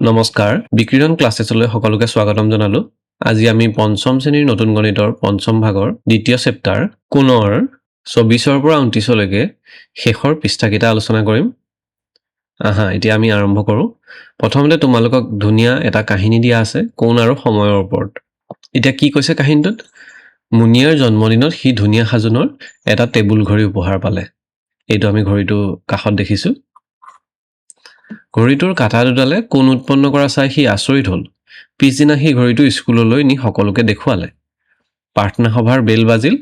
নমস্কাৰ বিকিৰণ ক্লাছেছলৈ সকলোকে স্বাগতম জনালো আজি আমি পঞ্চম শ্ৰেণীৰ নতুন গণিতৰ পঞ্চম ভাগৰ দ্বিতীয় চেপ্টাৰ কোণৰ 24 পৰা 29 লৈকে শেষৰ পৃষ্ঠাকেইটা আলোচনা কৰিম আহা এতিয়া আমি আৰম্ভ কৰো প্ৰথমতে তোমালোকক ধুনিয়া এটা কাহিনী দিয়া আছে কোণ আৰু সময়ৰ ওপৰত এতিয়া কি কৈছে কাহিনীটোত মুনিয়াৰ জন্মদিনত হি ধুনিয়া সাজুনৰ এটা টেবুল ঘড়ী উপহাৰ পালে এইটো আমি ঘড়ীটো কাষত দেখিছো ঘড়ীটোৰ কাটা দুডালে কোণ উৎপন্ন কৰা চাই হি আচৰিত হ'ল পিছদিনা হি ঘড়ীটো স্কুললৈ নি সকলোকে দেখুৱালে প্ৰাৰ্থনা সভাৰ বেল বাজিল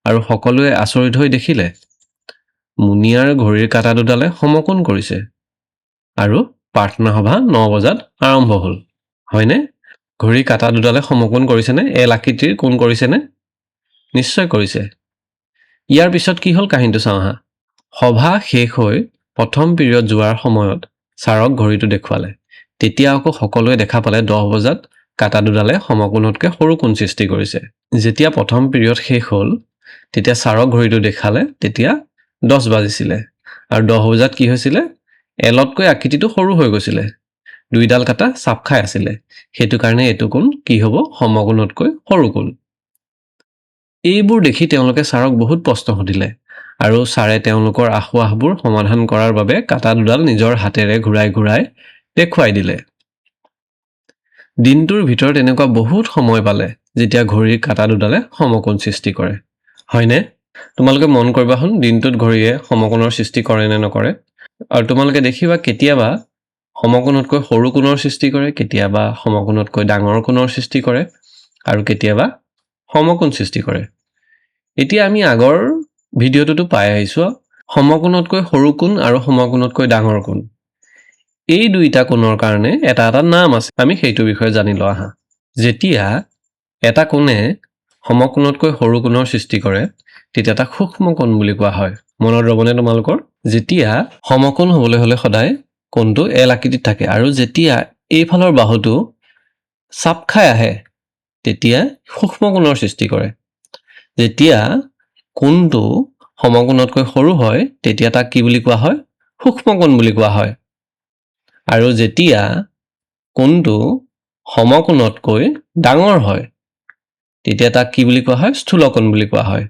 আৰু সকলোৱে আচৰিত হৈ দেখিলে মুনিয়াৰ ঘড়ীৰ কাটা দুডালে সমকোণ কৰিছে আৰু প্ৰাৰ্থনা সভা 9 বজাত আৰম্ভ হ'ল হয়নে ঘড়ীৰ কাটা দুডালে সমকোণ কৰিছেনে এল আকৃতিৰ কোণ কৰিছেনে নিশ্চয় কৰিছে ইয়াৰ পিছত কি হ'ল কাহিনীটো চাওঁ আহা সভা শেষ হৈ প্ৰথম পিৰিয়ড যোৱাৰ সময়ত ছাৰক ঘড়ীটো দেখুৱালে তেতিয়া আকৌ সকলোৱে দেখা পালে 10 বজাত কাটা দুডালে সমকোণতকৈ সৰু কোণ সৃষ্টি কৰিছে যেতিয়া প্ৰথম পিৰিয়ড শেষ হ'ল তেতিয়া ছাৰক ঘড়ীটো দেখালে তেতিয়া 10 বাজিছিলে আৰু 10 বজাত কি হৈছিলে এলতকৈ আকৃতিটো সৰু হৈ গৈছিলে দুইডাল কাটা চাপ খাই আছিলে হেতু কাৰণে এটো কোণ কি হ'ব সমকোণতকৈ সৰু কোণ এইবোৰ দেখি তেওঁলোকে ছাৰক বহুত প্ৰশ্ন সুধিলে আৰু ছাৰে তেওঁলোকৰ আখুৱাহবোৰ সমাধান কৰাৰ বাবে কাটা দুডাল নিজৰ হাতেৰে ঘূৰাই ঘূৰাই দেখুৱাই দিলে দিনটোৰ ভিতৰত এনেকুৱা বহুত সময় পালে যেতিয়া ঘড়ীৰ কাটা দুডালে সমকোণ সৃষ্টি কৰে হয়নে তোমালোকে মন কৰিবা হন দিনটোত ঘড়ীয়ে সমকোণৰ সৃষ্টি কৰে নে নকৰে আৰু তোমালোকে দেখিবা কেতিয়াবা সমকোণতকৈ সৰু কোণৰ সৃষ্টি কৰে কেতিয়াবা সমকোণতকৈ ডাঙৰ কোণৰ সৃষ্টি কৰে আৰু কেতিয়াবা সমকোণ সৃষ্টি কৰে এতিয়া আমি আগৰ ভিডিঅ'টো পাই আহিছো সমকোণতকৈ সৰু কোণ আৰু সমকোণতকৈ ডাঙৰ কোণ এই দুইটা কোণৰ কাৰণে এটা নাম আছে আমি সেইটো বিষয়ে জানি লওঁ আহা যেতিয়া এটা কোণে সমকোণতকৈ সৰু কোণৰ সৃষ্টি কৰে তেতিয়া তাক সূক্ষ্ম কোণ বুলি কোৱা হয় মনত ৰবনে তোমালোকৰ যেতিয়া সমকোণ হ'বলৈ হলে সদায় কোণটো এল আকৃতিত থাকে আৰু যেতিয়া এইফালৰ বাহুটো চাপ খাই আহে তেতিয়া সূক্ষ্ম কোণৰ সৃষ্টি কৰে যেতিয়া কোণটো সমকোণতকৈ সৰু হয় তেতিয়া তাক কি বুলি কোৱা হয় সূক্ষ্ম কোণ বুলি কোৱা হয় আৰু যেতিয়া কোণটো সমকোণতকৈ ডাঙৰ হয় তেতিয়া তাক কি বুলি কোৱা হয় স্থূল কোণ বুলি কোৱা হয়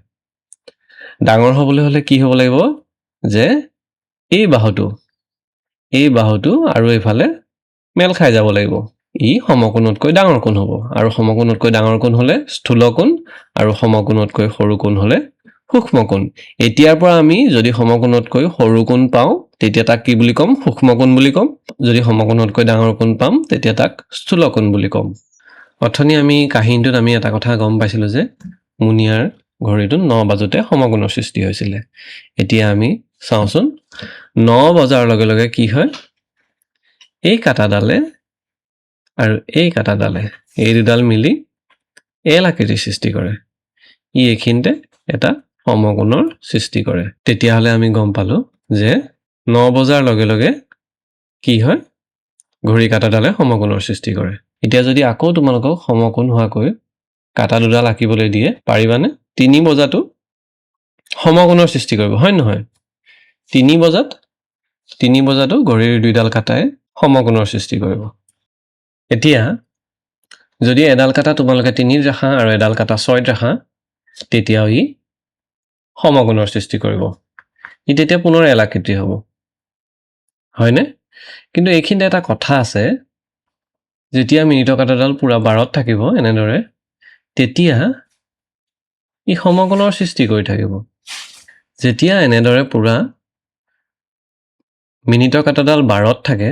ডাঙৰ হ'বলৈ হলে কি হ'ব লাগিব যে এই বাহুটো আৰু এইফালে মেল খাই যাব লাগিব ই সমকোণতকৈ ডাঙৰ কোণ হ'ব আৰু সমকোণতকৈ ডাঙৰ কোণ হলে স্থূল কোণ আৰু সমকোণতকৈ সৰু কোণ হলে সূক্ষ্ম কোণ এতিয়াৰ পৰা আমি যদি সমকোণতকৈ সৰু কোণ পাওঁ তেতিয়া তাক কি বুলি ক'ম সূক্ষ্ম কোণ বুলি ক'ম যদি সমকোণতকৈ ডাঙৰ কোণ পাম তেতিয়া তাক স্থূল কোণ বুলি ক'ম অথনি আমি কাহিনীটোত আমি এটা কথা গম পাইছিলো যে মুনিয়াৰ ঘড়ীটো 9 বাজতে সমকোণৰ সৃষ্টি হৈছিল এতিয়া আমি চাওঁচোন 9 বজাৰ লগে লগে কি হয় এই কাটাডালে আৰু এই কাটাডালে এই দুডাল মিলি এল আকৃতিৰ সৃষ্টি কৰে ই এইখিনিতে এটা সমকোণৰ সৃষ্টি কৰে তেতিয়াহলে আমি গম পালো যে 9 বজাৰ লগে লগে কি হয় ঘড়ী কাটাডালে সমকোণৰ সৃষ্টি কৰে এতিয়া যদি আকৌ তোমালোকক সমকোণ হোৱাকৈ কাটা দুডাল আঁকিবলৈ দিয়ে পাৰিবানে 3 বজাতো সমকোণৰ সৃষ্টি কৰিব হয় নহয় 3 বজাতো ঘড়ীৰ দুইডাল কাটাই সমকোণৰ সৃষ্টি কৰিব এতিয়া যদি এডাল কাটা তোমালোকে 3 ৰাখা আৰু এডাল কাটা 6 ৰাখা তেতিয়া ই সমকোণৰ সৃষ্টি কৰিব ই তেতিয়া পুনৰ এল আকৃতি হ'ব হয়নে কিন্তু এইখিনিতে এটা কথা আছে যেতিয়া মিনিটৰ কাটাডাল পুৰা 12ত থাকিব এনেদৰে তেতিয়া ই সমকোণৰ সৃষ্টি কৰি থাকিব যেতিয়া এনেদৰে পুৰা মিনিটৰ কাটাডাল 12ত থাকে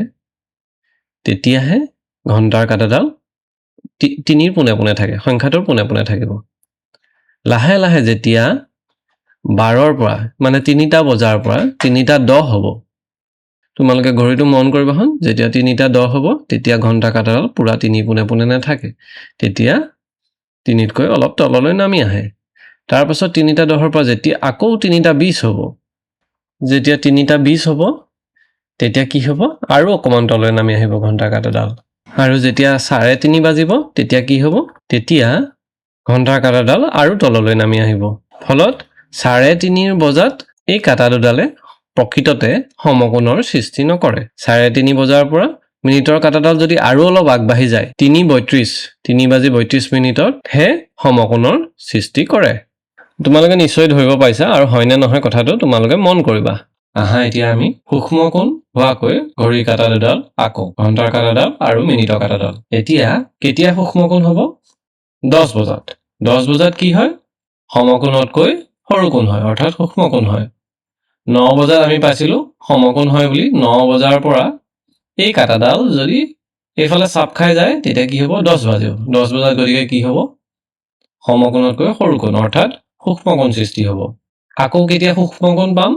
তেতিয়াহে ঘণ্টাৰ কাটাডাল 3ৰ পোনে পোনে থাকে সংখ্যাটোৰ পোনে পোনে থাকিব লাহে লাহে যেতিয়া 12ৰ পৰা মানে 3টা বজাৰ পৰা 3টা 10 হ'ব তোমালোকে ঘড়ীটো মন কৰিবা হন যেতিয়া 3টা 10 হ'ব তেতিয়া ঘণ্টা কাটাডাল পুৰা 3 পোনে পোনে নাথাকে তেতিয়া 3তকৈ অলপ তললৈ নামি আহে তাৰ পাছত 3টা 10ৰ পৰা যেতিয়া আকৌ 3টা 20 হ'ব যেতিয়া 3টা 20 হ'ব তেতিয়া কি হ'ব আৰু অকমান তললৈ নামি আহিব ঘণ্টা কাটাডাল আৰু যেতিয়া 3:30 বাজিব তেতিয়া কি হ'ব তেতিয়া ঘণ্টাৰ কাটাডাল আৰু তললৈ নামি আহিব ফলত 3:30 বজাত এই কাটা দুডালে প্ৰকৃততে সমকোণৰ সৃষ্টি নকৰে 3:30 বজাৰ পৰা মিনিটৰ কাটাডাল যদি আৰু অলপ আগবাঢ়ি যায় 3:32 হে সমকোণৰ সৃষ্টি কৰে। তোমালোকে নিশ্চয় ধৰিব পাৰিছা আৰু হয়নে নহয় কথাটো তোমালোকে মন কৰিবা। আহা এতিয়া আমি সূক্ষ্ম কোণ হোৱাকৈ ঘড়ীৰ কাঁটা দুডাল আঁকো, ঘণ্টাৰ কাঁটাডাল আৰু মিনিটৰ কাঁটাডাল। এতিয়া কেতিয়া সূক্ষ্ম কোণ হ'ব? 10 বজাত। 10 বজাত কি হয়? সমকোণতকৈ সৰু কোণ হয়, অৰ্থাৎ সূক্ষ্ম কোণ হয়। 9 বজাত আমি পাইছিলোঁ সমকোণ হয় বুলি। 9 বজাৰ পৰা এই কাঁটাডাল যদি এইফালে চাপ খাই যায় তেতিয়া কি হ'ব? 10 বাজিব। 10 বজাত গতিকে কি হ'ব? সমকোণতকৈ সৰু কোণ অৰ্থাৎ সূক্ষ্ম কোণ সৃষ্টি হ'ব। আকৌ কেতিয়া সূক্ষ্ম কোণ পাম?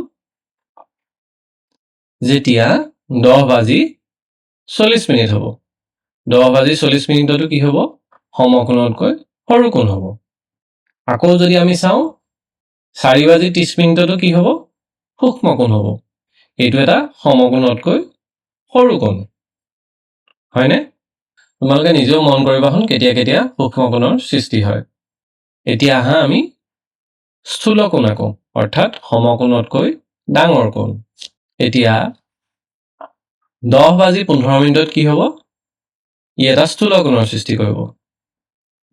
যেতিয়া 10:40 হ'ব। 10:40 কি হ'ব? সমকোণতকৈ সৰু কোণ হ'ব। আকৌ যদি আমি চাওঁ 4:30 কি হ'ব? সূক্ষ্ম কোণ হ'ব। এইটো এটা সমকোণতকৈ সৰু কোণ, হয়নে? তোমালোকে নিজেও মন কৰিবাচোন কেতিয়া কেতিয়া সূক্ষ্ম কোণৰ সৃষ্টি হয়। এতিয়া আহা আমি স্থূল কোণ আঁকো, অৰ্থাৎ সমকোণতকৈ ডাঙৰ কোণ। এতিয়া 10:15 কি হ'ব? ই এটা স্থূল কোণৰ সৃষ্টি কৰিব।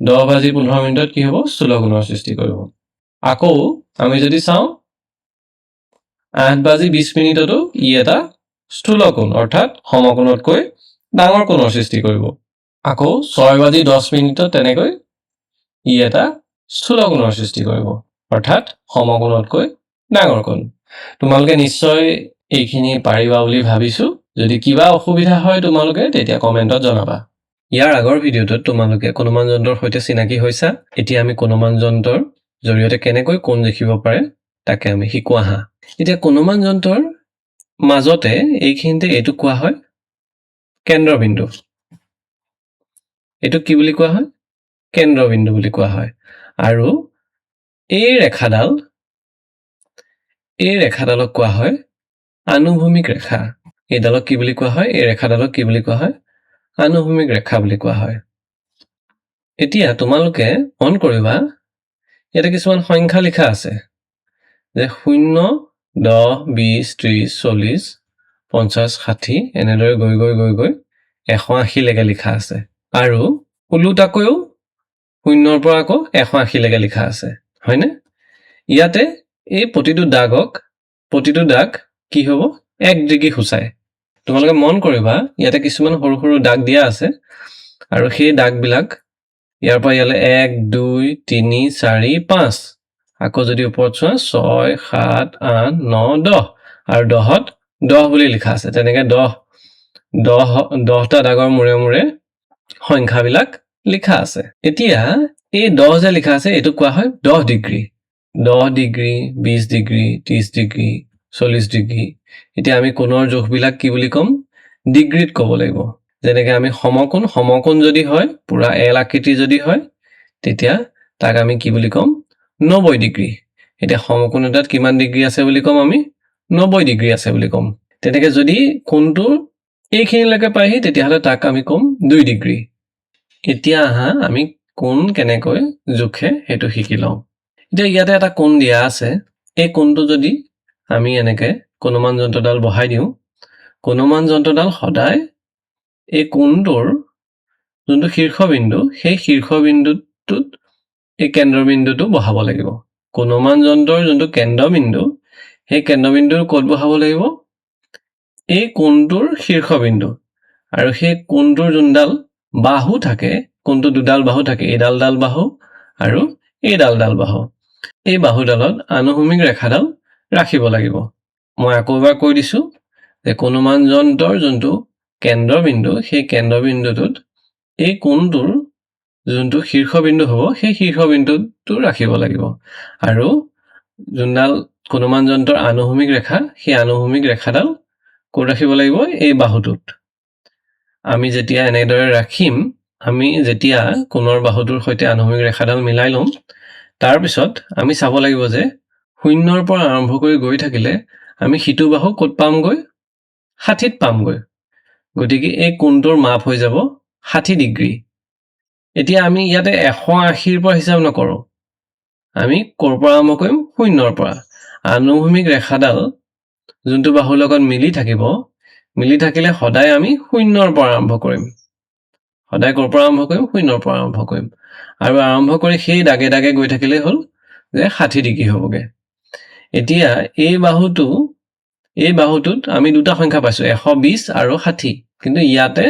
10:15 কি হ'ব? স্থূল কোণৰ সৃষ্টি কৰিব। আকৌ আমি যদি চাওঁ 8:20 ই এটা স্থূল কোণ অৰ্থাৎ সমকোণতকৈ ডাঙৰ কোণৰ সৃষ্টি কৰিব। আকৌ 6:10 তেনেকৈ ই এটা স্থূল কোণৰ সৃষ্টি কৰিব অৰ্থাৎ সমকোণতকৈ ডাঙৰ কোণ। তোমালোকে নিশ্চয় এইখিনি পাৰিবা বুলি ভাবিছোঁ। যদি কিবা অসুবিধা হয় তোমালোকে তেতিয়া কমেণ্টত জনাবা। ইয়াৰ আগৰ ভিডিঅ'টোত তোমালোকে কোণমান যন্ত্ৰৰ সৈতে চিনাকি হৈছা। এতিয়া আমি কোণমান যন্ত্ৰৰ জৰিয়তে কেনেকৈ কোণ দেখিব পাৰে তাকে আমি শিকো আহা। এতিয়া কোণমান যন্ত্ৰৰ মাজতে এইখিনিতে এইটো কোৱা হয় কেন্দ্ৰবিন্দু। এইটো কি বুলি কোৱা হয়? কেন্দ্ৰবিন্দু বুলি কোৱা হয়। আৰু এই ৰেখাডালক কোৱা হয় আনুভূমিক ৰেখা। এইডালক কি বুলি কোৱা হয়? এই ৰেখাডালক কি বুলি কোৱা হয়? আনুভূমিক ৰেখা বুলি কোৱা হয়। এতিয়া তোমালোকে মন কৰিবা ইয়াতে কিছুমান সংখ্যা লিখা আছে যে 0, 10, 20, 30, 40, 50, 60 এনেদৰে গৈ 180 লৈকে লিখা আছে। আৰু ওলোটাকৈও 0ৰ পৰা আকৌ 180 লৈকে লিখা আছে, হয়নে? ইয়াতে এই প্ৰতিটো দাগ কি হ'ব? 1 ডিগ্ৰী সূচায়। তোমালোকে মন কৰিবা ইয়াতে কিছুমান সৰু সৰু দাগ দিয়া আছে আৰু সেই দাগবিলাক ইয়াৰ পৰা ইয়ালে 1, 2, 3, 4, 5 আকৌ যদি ওপৰত চোৱা 6, 7, 8, 9, 10 আৰু 10ত 10 বুলি লিখা আছে। তেনেকে 10টা দাগৰ মূৰে মূৰে সংখ্যাবিলাক লিখা আছে। এতিয়া এই 10 যে লিখা আছে এইটো কোৱা হয় 10 degree. 10 degree, 20 degree, 30 degree, 40 degree. এতিয়া আমি কোণৰ জোখবিলাক কি বুলি ক'ম? ডিগ্ৰীত ক'ব লাগিব। যেনেকৈ আমি সমকোণ যদি হয় পুৰা এল আকৃতি যদি হয় তেতিয়া তাক আমি কি বুলি ক'ম? 90 ডিগ্ৰী। এতিয়া সমকোণ এটাত কিমান ডিগ্ৰী আছে বুলি ক'ম আমি? 90 ডিগ্ৰী আছে বুলি ক'ম। তেনেকৈ যদি কোণটো এইখিনিলৈকে পায়হি তেতিয়াহ'লে তাক আমি ক'ম 2 ডিগ্ৰী। এতিয়া আহা আমি কোণ কেনেকৈ জোখে সেইটো শিকি লওঁ। এতিয়া ইয়াতে এটা কোণ দিয়া আছে। এই কোণটো যদি আমি এনেকৈ কোণমান যন্ত্ৰডাল বহাই দিওঁ, কোণমান যন্ত্ৰডাল সদায় এই কোণটোৰ যোনটো শীৰ্ষবিন্দু সেই শীৰ্ষবিন্দুটোত এই কেন্দ্ৰবিন্দুটো বহাব লাগিব। কোণমান যন্ত্ৰৰ যোনটো কেন্দ্ৰবিন্দু সেই কেন্দ্ৰবিন্দু ক'ত বহাব লাগিব? এই কোণটোৰ শীৰ্ষবিন্দু। আৰু সেই কোণটোৰ যোনডাল বাহু থাকে, কোণটো দুডাল বাহু থাকে, এইডাল বাহু আৰু এইডাল বাহু। এই বাহুডালত আনুভূমিক ৰেখাডাল ৰাখিব লাগিব। মই আকৌ এবাৰ কৈ দিছোঁ যে কোণমান যন্ত্ৰৰ যোনটো কেন্দ্ৰবিন্দু সেই কেন্দ্ৰবিন্দুটোত এই কোণটোৰ যোনটো শীৰ্ষবিন্দু হ'ব সেই শীৰ্ষবিন্দুটো ৰাখিব লাগিব। আৰু যোনডাল কোণমান যন্ত্ৰৰ আনুভূমিক ৰেখা সেই আনুভূমিক ৰেখাডাল ক'ত ৰাখিব লাগিব? এই বাহুটোত। আমি যেতিয়া এনেদৰে ৰাখিম, আমি যেতিয়া কোণৰ বাহুটোৰ সৈতে আনুভূমিক ৰেখাডাল মিলাই ল'ম তাৰপিছত আমি চাব লাগিব যে 0ৰ পৰা আৰম্ভ কৰি গৈ থাকিলে আমি সিটো বাহু ক'ত পামগৈ? 60ত পামগৈ। গতিকে এই কোণটোৰ মাপ হৈ যাব 60 ডিগ্ৰী। এতিয়া আমি ইয়াতে 180ৰ পৰা হিচাপ নকৰোঁ। আমি ক'ৰ পৰা আৰম্ভ কৰিম? 0ৰ পৰা। আনুভূমিক ৰেখাডাল যোনটো বাহুৰ লগত মিলি থাকিব মিলি থাকিলে সদায় আমি শূন্যৰ পৰা আৰম্ভ কৰিম সদায় ক'ৰ পৰা আৰম্ভ কৰিম শূন্যৰ পৰা আৰম্ভ কৰিম আৰু আৰম্ভ কৰি সেই দাগে দাগে গৈ থাকিলে হ'ল যে 60 ডিগ্ৰী হ'বগে এতিয়া এই বাহুটোত আমি দুটা সংখ্যা পাইছো 120 আৰু 60 কিন্তু ইয়াতে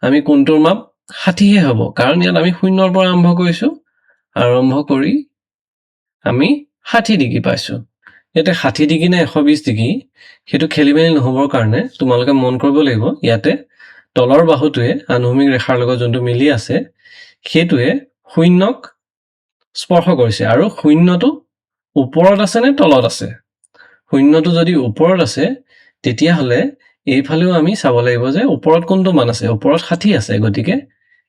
আমি কোনটোৰ মাপ 60 হে হ'ব কাৰণ ইয়াত আমি শূন্যৰ পৰা আৰম্ভ কৰিছো আৰম্ভ কৰি আমি 60 ডিগ্ৰী পাইছো ইয়াতে 60 ডিগ্ৰী নে 120 ডিগ্ৰী হেতু খেলিমেলি নহবৰ কাৰণে তোমালোকে মন কৰিব লাগিব ইয়াতে তলৰ বাহুটোৱে আনুভূমিক ৰেখাৰ লগত যোনটো মিলি আছে হেতুৱে শূন্যক স্পৰ্শ কৰিছে আৰু শূন্যটো ওপৰত আছে নে তলত আছে শূন্যটো যদি ওপৰত আছে তেতিয়া হলে এইফালেও আমি চাব লাগিব যে ওপৰত কোনটো মান আছে ওপৰত 60 আছে গতিকে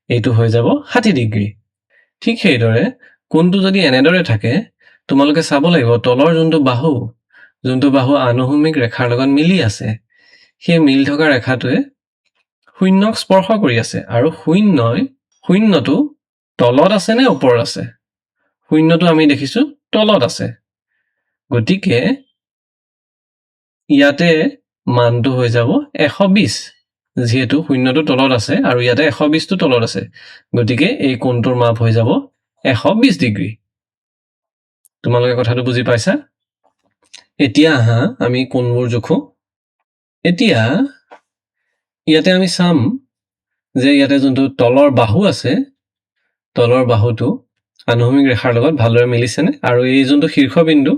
এইটো হৈ যাব 60 ডিগ্ৰী ঠিক সেইদৰে কোনটো যদি এনেদৰে থাকে তোমালোকে চাব লাগিব তলৰ যোনটো বাহু আনুভূমিক ৰেখাৰ লগত মিলি আছে সেই মিলি থকা ৰেখাটোৱে শূন্যক স্পৰ্শ কৰি আছে আৰু শূন্যটো তলত আছে নে ওপৰত আছে শূন্যটো আমি দেখিছো তলত আছে গতিকে ইয়াতে মানটো হৈ যাব 120 যেহেতু শূন্যটো তলত আছে আৰু ইয়াতে 120 টো তলত আছে গতিকে এই কোণটোৰ মাপ হৈ যাব 120 ডিগ্ৰী তোমালোকে কথাটো বুজি পাইছা এতিয়া আহা আমি কোণবোৰ জোখো এতিয়া ইয়াতে আমি চাম যে ইয়াতে যোনটো তলৰ বাহু আছে তলৰ বাহুটো আনুভূমিক ৰেখাৰ লগত ভালদৰে মিলিছে নে আৰু এই যোনটো শীৰ্ষবিন্দু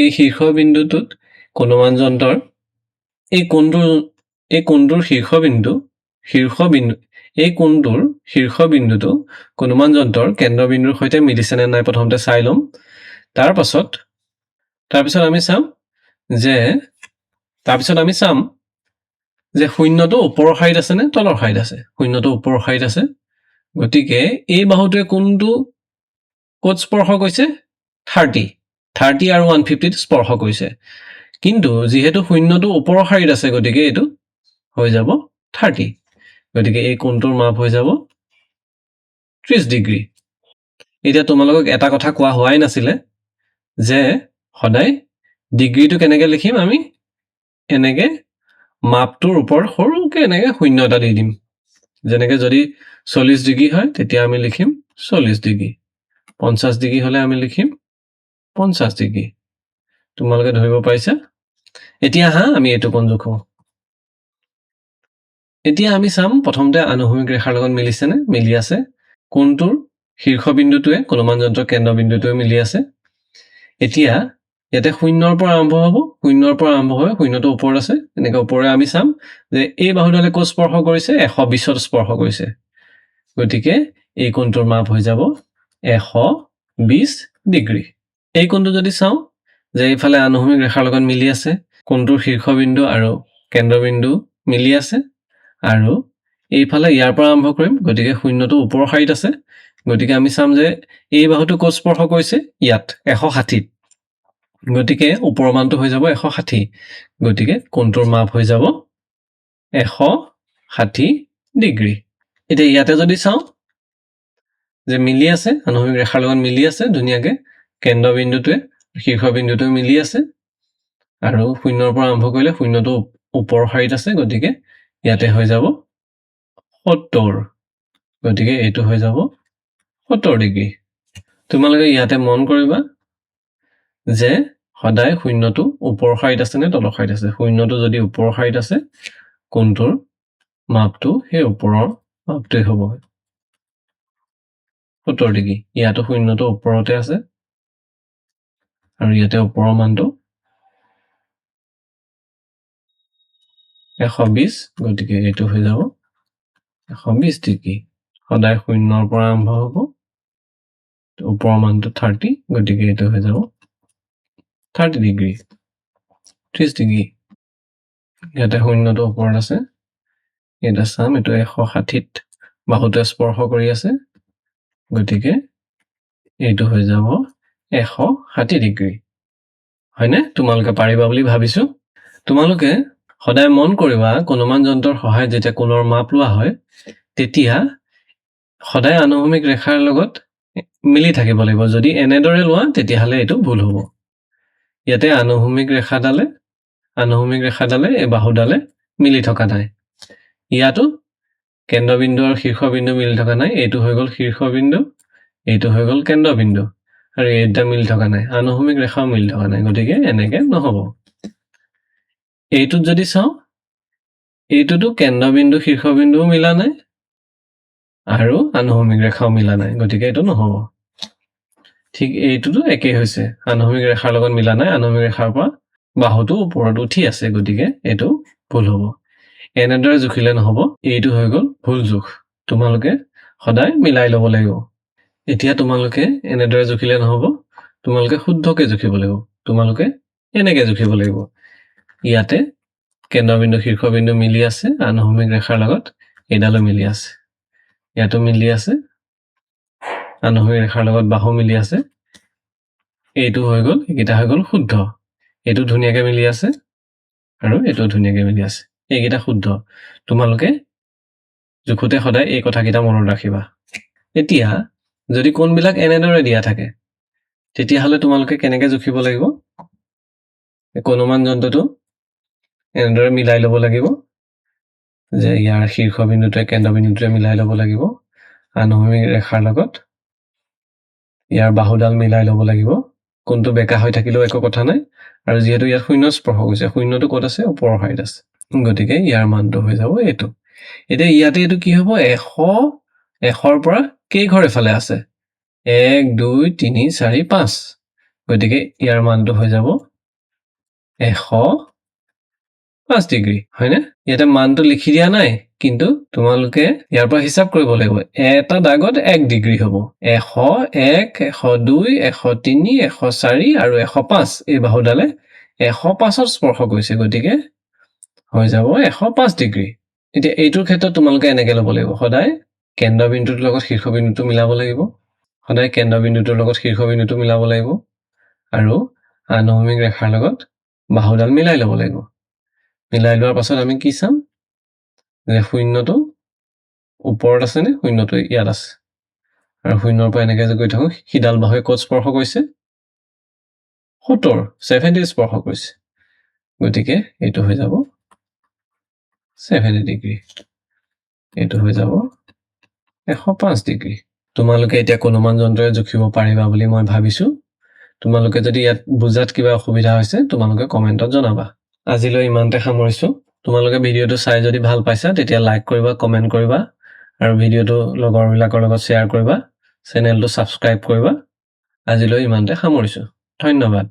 এই শীৰ্ষবিন্দুটোত কোণমান যন্ত্ৰৰ এই কোণটোৰ শীৰ্ষবিন্দুটো কোণমান যন্ত্ৰৰ কেন্দ্ৰবিন্দুৰ সৈতে মিলিছে নে নাই প্ৰথমতে চাই লম তাৰপিছত আমি চাম যে শূন্যটো ওপৰৰ শাৰীত আছে নে তলৰ শাৰীত আছে শূন্যটো ওপৰৰ শাৰীত আছে গতিকে এই বাহুটোৱে কোনটো কোট স্পৰ্শ কৰিছে 30 আৰু 150 স্পৰ্শ কৰিছে কিন্তু যেহেতু শূন্যটো ওপৰৰ শাৰীত আছে গতিকে এটো হৈ যাব 30 গতিকে এই কোণটোৰ মাপ হৈ যাব 30 ডিগ্ৰী এতিয়া তোমালোকক এটা কথা কোৱা হোৱাই নাছিলে যে সদায় ডিগ্ৰীটো কেনেকৈ লিখিম আমি এনেকৈ মাপটোৰ ওপৰত সৰুকৈ এনেকৈ শূন্য এটা দি দিম যেনেকৈ যদি 40 ডিগ্ৰী হয় তেতিয়া আমি লিখিম 40 ডিগ্ৰী 50 ডিগ্ৰী হলে আমি লিখিম 50 ডিগ্ৰী তোমালোকে ধৰিব পাৰিছা এতিয়া হা আমি এটো কোণ জোখো এতিয়া আমি চাম প্ৰথমতে আনুভূমিক ৰেখাৰ লগত মিলিছে নে মিলি আছে কোণটোৰ শীৰ্ষবিন্দুটোৱে কোণমান যন্ত্ৰৰ কেন্দ্ৰবিন্দুটোৱে মিলি আছে এতিয়া ইয়াতে শূন্যৰ পৰা আৰম্ভ হ'ব শূন্যটো ওপৰত আছে এনেকৈ ওপৰে আমি চাম যে এই বাহুডালে কোণ স্পৰ্শ কৰিছে 120ত স্পৰ্শ কৰিছে গতিকে এই কোণটোৰ মাপ হৈ যাব 120 ডিগ্ৰী এই কোণটো যদি চাও যে এইফালে আনুভূমিক ৰেখাৰ লগত মিলি আছে কোণটোৰ শীৰ্ষবিন্দু আৰু কেন্দ্ৰবিন্দু মিলি আছে আৰু এইফালে ইয়াৰ পৰা আৰম্ভ কৰিম গতিকে শূন্যটো ওপৰৰ শাৰীত আছে গতিকে আমি চাম যে এই বাহুটো কোণ স্পৰ্শ কৰিছে ইয়াত 160 গতিকে ওপৰৰ মানটো হৈ যাব 160 গতিকে কোণটোৰ মাপ হৈ যাব 160 ডিগ্ৰী এতিয়া ইয়াতে যদি চাও যে মিলি আছে আনুভূমিক ৰেখাৰ লগত মিলি আছে ধুনীয়াকৈ কেন্দ্ৰবিন্দুটোৱে শীৰ্ষবিন্দুটোৱে মিলি আছে আৰু শূন্যৰ পৰা আৰম্ভ কৰিলে শূন্যটো ওপৰৰ শাৰীত আছে গতিকে ইয়াতে হৈ যাব 70 গতিকে এইটো হৈ যাব 70 ডিগ্ৰী তোমালোকে ইয়াতে মন কৰিবা যে সদায় শূন্যটো ওপৰৰ শাৰীত আছে নে তলৰ শাৰীত আছে শূন্যটো যদি ওপৰৰ শাৰীত আছে কোণটোৰ মাপটো সেই ওপৰৰ মাপটোই হ'ব 70 ডিগ্ৰী ইয়াতো শূন্যটো ওপৰতে আছে আৰু ইয়াতে ওপৰৰ মানটো 120 গতিকে এইটো হৈ যাব 120 ডিগ্ৰী সদায় শূন্যৰ পৰা আৰম্ভ হ'ব ওপৰৰ মানটো 30 গতিকে এইটো হৈ যাব 30 ডিগ্ৰী 30 ডিগ্ৰী ইয়াতে শূন্যটো ওপৰত আছে এটা চাম এটো 160ত বাহুটোৱে স্পৰ্শ কৰি আছে গতিকে এইটো হৈ যাব 160 ডিগ্ৰী হয়নে তোমালোকে পাৰিবা বুলি ভাবিছো তোমালোকে সদায় মন কৰিবা কোণমান যন্ত্ৰৰ সহায়ত যেতিয়া কোণৰ মাপ লোৱা হয় তেতিয়া সদায় আনুভূমিক ৰেখাৰ লগত মিলি থাকিব লাগিব যদি এনেদৰে লোৱা তেতিয়া হলে এটো ভুল হ'ব ইয়াতে আনুভূমিক ৰেখাডালে এই বাহুডালে মিলি থকা নাই ইয়াতো কেন্দ্ৰবিন্দু আৰু শীৰ্ষবিন্দু মিলি থকা নাই এইটো হৈ গ'ল শীৰ্ষবিন্দু এইটো হৈ গ'ল কেন্দ্ৰবিন্দু আৰু এইটা মিলি থকা নাই আনুভূমিক ৰেখাও মিলি থকা নাই গতিকে এনেকে নহব এইটোত যদি চাও এইটোতো কেন্দ্ৰবিন্দু শীৰ্ষবিন্দুও মিলা নাই আৰু আনুভূমিক ৰেখাও মিলা নাই গতিকে এইটো নহব ঠিক এইটোতো একেই হৈছে আনুভূমিক ৰেখাৰ লগত মিলা নাই আনুভূমিক ৰেখাৰ পৰা বাহুটো ওপৰত উঠি আছে গতিকে এইটো ভুল হ'ব এনেদৰে জুখিলে নহব এইটো হৈ গ'ল ভুল জোখ তোমালোকে সদায় মিলাই ল'ব লাগিব এতিয়া তোমালোকে এনেদৰে জুখিলে নহব তোমালোকে শুদ্ধকে জুখিব লাগিব তোমালোকে এনেকে জুখিব লাগিব ইয়াতে কেন্দ্ৰবিন্দু শীৰ্ষবিন্দু মিলি আছে আনুভূমিক ৰেখাৰ লগত এডালো মিলি আছে ইয়াতো মিলি আছে আনুভূমিক ৰেখাৰ লগত বাহু মিলি আছে এইটো হৈ গ'ল এইকেইটা হৈ গ'ল শুদ্ধ এইটো ধুনীয়াকৈ মিলি আছে আৰু এইটো ধুনীয়াকৈ মিলি আছে এইকেইটা শুদ্ধ তোমালোকে জুখোতে সদায় এই কথাকেইটা মনত ৰাখিবা এতিয়া যদি কোণবিলাক এনেদৰে দিয়া থাকে তেতিয়াহ'লে তোমালোকে কেনেকৈ জুখিব লাগিব কোণ অনুমান যন্ত্ৰটো এনেদৰে মিলাই ল'ব লাগিব যে ইয়াৰ শীৰ্ষবিন্দুটোৱে কেন্দ্ৰবিন্দুটোৱে মিলাই ল'ব লাগিব আনুভূমিক ৰেখাৰ লগত ইয়াৰ বাহুডাল মিলাই ল'ব লাগিব কোণটো বেকা হৈ থাকিলেও একো কথা নাই আৰু যেহেতু ইয়াত শূন্য স্পৰ্শ কৰিছে শূন্যটো ক'ত আছে ওপৰৰ ঠাইত আছে গতিকে ইয়াৰ মানটো হৈ যাব এইটো এতিয়া ইয়াতে এইটো কি হ'ব 100 ৰ পৰা কেই ঘৰ এফালে আছে 1 2 3 4 5 গতিকে ইয়াৰ মানটো হৈ যাব 105 ডিগ্ৰী হয়নে ইয়াতে মানটো লিখি দিয়া নাই কিন্তু তোমালোকে ইয়াৰ পৰা হিচাপ কৰিব লাগিব এটা দাগত 1 ডিগ্ৰী হ'ব 101 102 103 104 আৰু 105 এই বাহুডালে 105ত স্পৰ্শ কৰিছে গতিকে হৈ যাব 105 ডিগ্ৰী এতিয়া এইটোৰ ক্ষেত্ৰত তোমালোকে এনেকৈ ল'ব লাগিব সদায় কেন্দ্ৰবিন্দুটোৰ লগত শীৰ্ষবিন্দুটো মিলাব লাগিব সদায় কেন্দ্ৰবিন্দুটোৰ লগত শীৰ্ষবিন্দুটো মিলাব লাগিব আৰু আনুভূমিক ৰেখাৰ লগত বাহুডাল মিলাই ল'ব লাগিব মিলাই লোৱাৰ পাছত আমি কি চাম যে শূন্যটো ওপৰত আছে নে শূন্যটো ইয়াত আছে আৰু শূন্যৰ পৰা এনেকৈ গৈ থাকোঁ সিডাল বাহুৱে ক'ত স্পৰ্শ কৰিছে 70 স্পৰ্শ কৰিছে গতিকে এইটো হৈ যাব 70 ডিগ্ৰী এইটো হৈ যাব 105 ডিগ্ৰী তোমালোকে এতিয়া কোণ অনুমান যন্ত্ৰৰে জুখিব পাৰিবা বুলি মই ভাবিছো তোমালোকে যদি ইয়াত বুজাত কিবা অসুবিধা হৈছে তোমালোকে কমেন্টত জনাবা আজিলৈ ইমানতে সামৰিছো তোমালোকে ভিডিঅটো চাই যদি ভাল পাইছা তেতিয়া লাইক কৰিবা কমেন্ট কৰিবা আৰু ভিডিঅটো লগৰবিলাকৰ লগত শ্বেয়াৰ কৰিবা চেনেলটো সাবস্ক্ৰাইব কৰিবা আজিলৈ ইমানতে সামৰিছো ধন্যবাদ